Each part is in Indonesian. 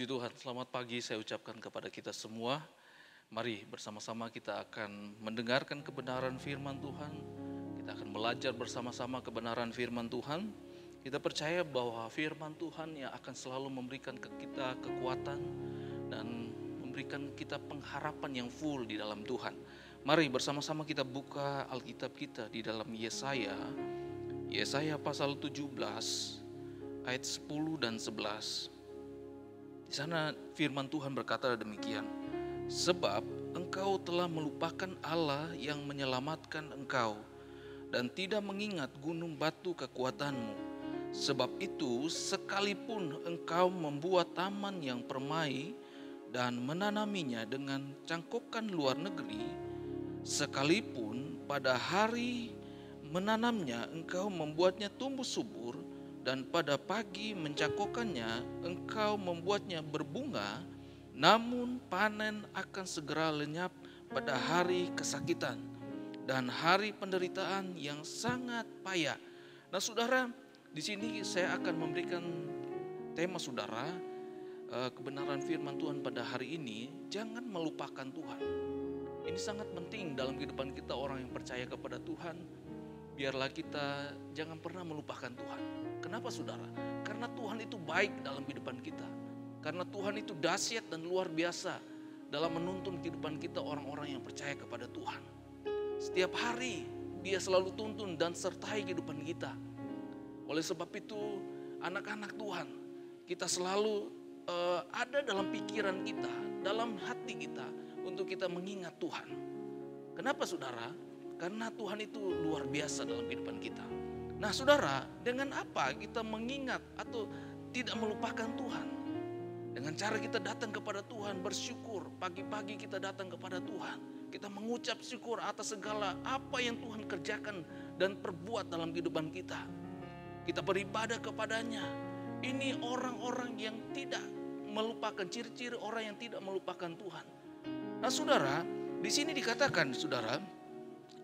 Puji Tuhan, selamat pagi saya ucapkan kepada kita semua. Mari bersama-sama kita akan mendengarkan kebenaran firman Tuhan. Kita akan belajar bersama-sama kebenaran firman Tuhan. Kita percaya bahwa firman Tuhan yang akan selalu memberikan ke kita kekuatan dan memberikan kita pengharapan yang full di dalam Tuhan. Mari bersama-sama kita buka Alkitab kita di dalam Yesaya pasal 17 ayat 10 dan 11. Di sana firman Tuhan berkata demikian, sebab engkau telah melupakan Allah yang menyelamatkan engkau dan tidak mengingat gunung batu kekuatanmu. Sebab itu sekalipun engkau membuat taman yang permai dan menanaminya dengan cangkokan luar negeri, sekalipun pada hari menanamnya engkau membuatnya tumbuh subur, dan pada pagi mencangkokkannya engkau membuatnya berbunga, namun panen akan segera lenyap pada hari kesakitan dan hari penderitaan yang sangat payah. Nah saudara, di sini saya akan memberikan tema saudara, kebenaran firman Tuhan pada hari ini, jangan melupakan Tuhan. Ini sangat penting dalam kehidupan kita orang yang percaya kepada Tuhan. Biarlah kita jangan pernah melupakan Tuhan. Kenapa saudara? Karena Tuhan itu baik dalam kehidupan kita. Karena Tuhan itu dahsyat dan luar biasa dalam menuntun kehidupan kita orang-orang yang percaya kepada Tuhan. Setiap hari Dia selalu tuntun dan sertai kehidupan kita. Oleh sebab itu anak-anak Tuhan, kita selalu ada dalam pikiran kita, dalam hati kita untuk kita mengingat Tuhan. Kenapa saudara? Karena Tuhan itu luar biasa dalam kehidupan kita. Nah saudara, dengan apa kita mengingat atau tidak melupakan Tuhan? Dengan cara kita datang kepada Tuhan, bersyukur. Pagi-pagi kita datang kepada Tuhan. Kita mengucap syukur atas segala apa yang Tuhan kerjakan dan perbuat dalam kehidupan kita. Kita beribadah kepadanya. Ini orang-orang yang tidak melupakan, ciri-ciri orang yang tidak melupakan Tuhan. Nah saudara, di sini dikatakan saudara,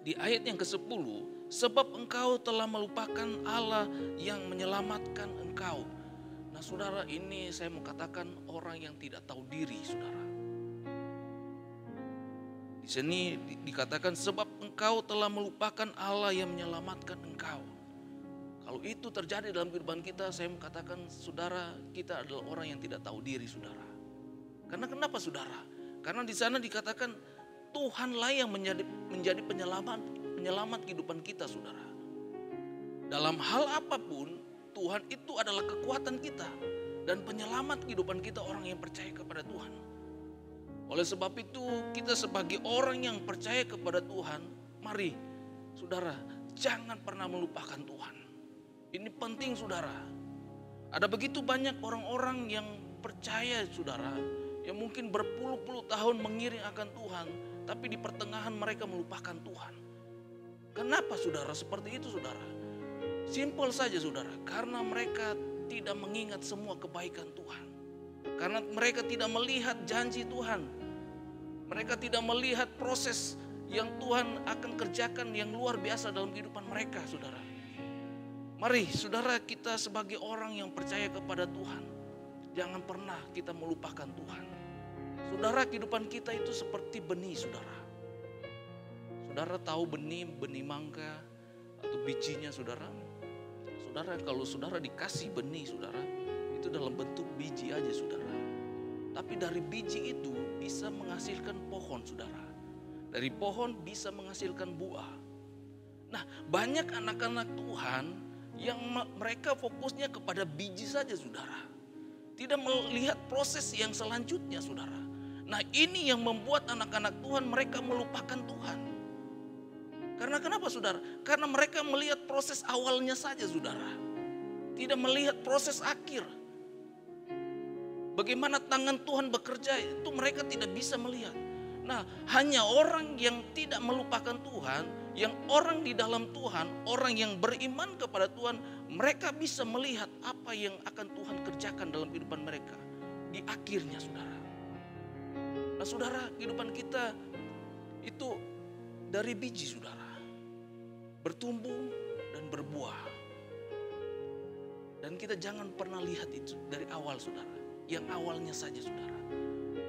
di ayat yang ke-10, sebab engkau telah melupakan Allah yang menyelamatkan engkau. Nah saudara, ini saya mau katakan orang yang tidak tahu diri saudara. Di sini dikatakan sebab engkau telah melupakan Allah yang menyelamatkan engkau. Kalau itu terjadi dalam kehidupan kita, saya mau katakan saudara, kita adalah orang yang tidak tahu diri saudara. Karena kenapa saudara? Karena di sana dikatakan Tuhanlah yang menjadi penyelamat kehidupan kita saudara. Dalam hal apapun Tuhan itu adalah kekuatan kita dan penyelamat kehidupan kita orang yang percaya kepada Tuhan. Oleh sebab itu kita sebagai orang yang percaya kepada Tuhan, mari saudara jangan pernah melupakan Tuhan. Ini penting saudara. Ada begitu banyak orang-orang yang percaya saudara, yang mungkin berpuluh-puluh tahun mengiring akan Tuhan, tapi di pertengahan mereka melupakan Tuhan. Kenapa saudara seperti itu saudara? Simpel saja saudara, karena mereka tidak mengingat semua kebaikan Tuhan. Karena mereka tidak melihat janji Tuhan. Mereka tidak melihat proses yang Tuhan akan kerjakan yang luar biasa dalam kehidupan mereka saudara. Mari saudara, kita sebagai orang yang percaya kepada Tuhan, jangan pernah kita melupakan Tuhan. Saudara, kehidupan kita itu seperti benih saudara. Saudara tahu benih mangga atau bijinya saudara? Saudara, kalau saudara dikasih benih saudara, itu dalam bentuk biji aja saudara. Tapi dari biji itu bisa menghasilkan pohon saudara. Dari pohon bisa menghasilkan buah. Nah, banyak anak-anak Tuhan yang mereka fokusnya kepada biji saja saudara. Tidak melihat proses yang selanjutnya saudara. Nah ini yang membuat anak-anak Tuhan mereka melupakan Tuhan. Karena kenapa saudara? Karena mereka melihat proses awalnya saja saudara. Tidak melihat proses akhir. Bagaimana tangan Tuhan bekerja itu mereka tidak bisa melihat. Nah hanya orang yang tidak melupakan Tuhan, yang orang di dalam Tuhan, orang yang beriman kepada Tuhan, mereka bisa melihat apa yang akan Tuhan kerjakan dalam kehidupan mereka di akhirnya saudara. Nah saudara, kehidupan kita itu dari biji saudara, bertumbuh dan berbuah. Dan kita jangan pernah lihat itu dari awal saudara. yang awalnya saja saudara.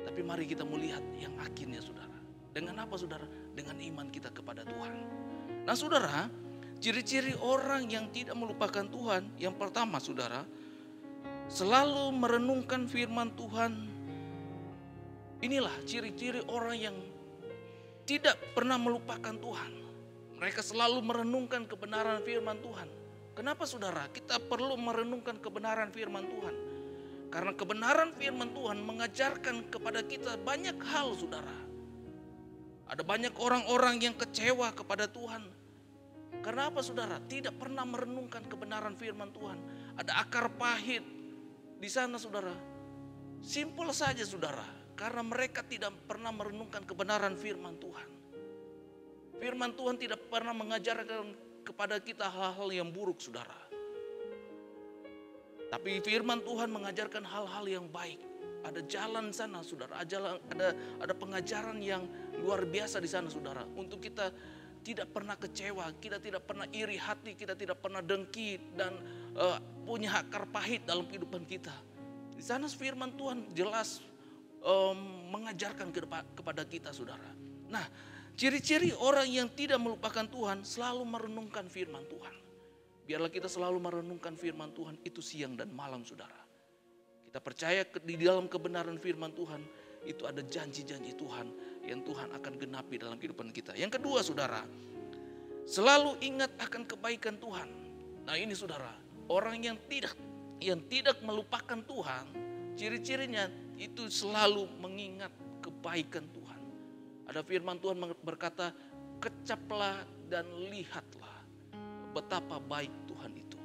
Tapi mari kita melihat yang akhirnya saudara. Dengan apa saudara? Dengan iman kita kepada Tuhan. Nah saudara, ciri-ciri orang yang tidak melupakan Tuhan, yang pertama saudara, selalu merenungkan firman Tuhan. Inilah ciri-ciri orang yang tidak pernah melupakan Tuhan. Mereka selalu merenungkan kebenaran firman Tuhan. Kenapa saudara? Kita perlu merenungkan kebenaran firman Tuhan. Karena kebenaran firman Tuhan mengajarkan kepada kita banyak hal saudara. Ada banyak orang-orang yang kecewa kepada Tuhan. Karena apa saudara? Tidak pernah merenungkan kebenaran firman Tuhan. Ada akar pahit di sana saudara. Simpel saja saudara. Karena mereka tidak pernah merenungkan kebenaran firman Tuhan. Firman Tuhan tidak pernah mengajarkan kepada kita hal-hal yang buruk saudara. Tapi firman Tuhan mengajarkan hal-hal yang baik. Ada jalan sana saudara, ada pengajaran yang luar biasa di sana saudara. Untuk kita tidak pernah kecewa, kita tidak pernah iri hati, kita tidak pernah dengki dan punya akar pahit dalam kehidupan kita. Di sana firman Tuhan jelas mengajarkan kepada kita saudara. Nah, ciri-ciri orang yang tidak melupakan Tuhan selalu merenungkan firman Tuhan. Biarlah kita selalu merenungkan firman Tuhan itu siang dan malam saudara. Kita percaya di dalam kebenaran firman Tuhan itu ada janji-janji Tuhan yang Tuhan akan genapi dalam kehidupan kita. Yang kedua saudara, selalu ingat akan kebaikan Tuhan. Nah ini saudara, orang yang tidak melupakan Tuhan, ciri-cirinya itu selalu mengingat kebaikan Tuhan. Ada firman Tuhan berkata, kecaplah dan lihatlah betapa baik Tuhan itu.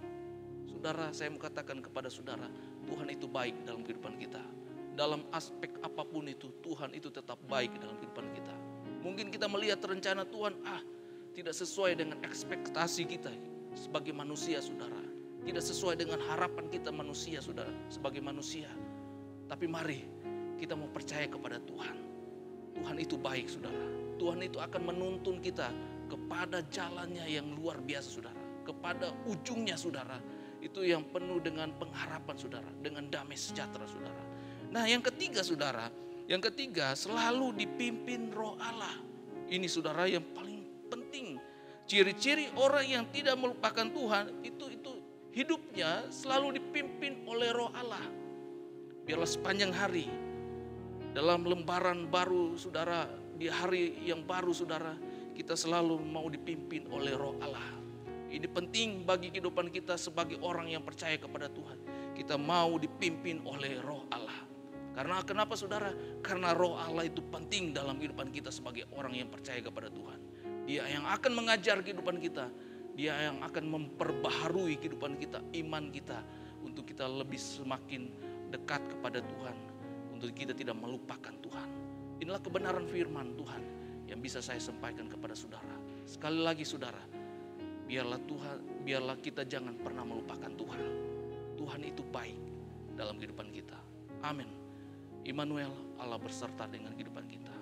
Saudara, saya mau katakan kepada saudara, Tuhan itu baik dalam kehidupan kita. Dalam aspek apapun itu, Tuhan itu tetap baik dalam kehidupan kita. Mungkin kita melihat rencana Tuhan, tidak sesuai dengan ekspektasi kita sebagai manusia saudara. Tidak sesuai dengan harapan kita manusia saudara, sebagai manusia. Tapi mari kita mau percaya kepada Tuhan. Tuhan itu baik saudara. Tuhan itu akan menuntun kita kepada jalannya yang luar biasa saudara. Kepada ujungnya saudara. Itu yang penuh dengan pengharapan saudara. Dengan damai sejahtera saudara. Nah yang ketiga saudara. Yang ketiga selalu dipimpin Roh Allah. Ini saudara yang paling penting. Ciri-ciri orang yang tidak melupakan Tuhan. Itu hidupnya selalu dipimpin oleh Roh Allah. Biarlah sepanjang hari. Dalam lembaran baru saudara, di hari yang baru saudara, kita selalu mau dipimpin oleh Roh Allah. Ini penting bagi kehidupan kita sebagai orang yang percaya kepada Tuhan. Kita mau dipimpin oleh Roh Allah. Karena kenapa saudara? Karena Roh Allah itu penting dalam kehidupan kita sebagai orang yang percaya kepada Tuhan. Dia yang akan mengajar kehidupan kita. Dia yang akan memperbaharui kehidupan kita, iman kita. Untuk kita lebih semakin dekat kepada Tuhan. Untuk kita tidak melupakan Tuhan. Inilah kebenaran firman Tuhan yang bisa saya sampaikan kepada saudara. Sekali lagi saudara, biarlah kita jangan pernah melupakan Tuhan. Tuhan itu baik dalam kehidupan kita. Amin. Immanuel, Allah berserta dengan kehidupan kita.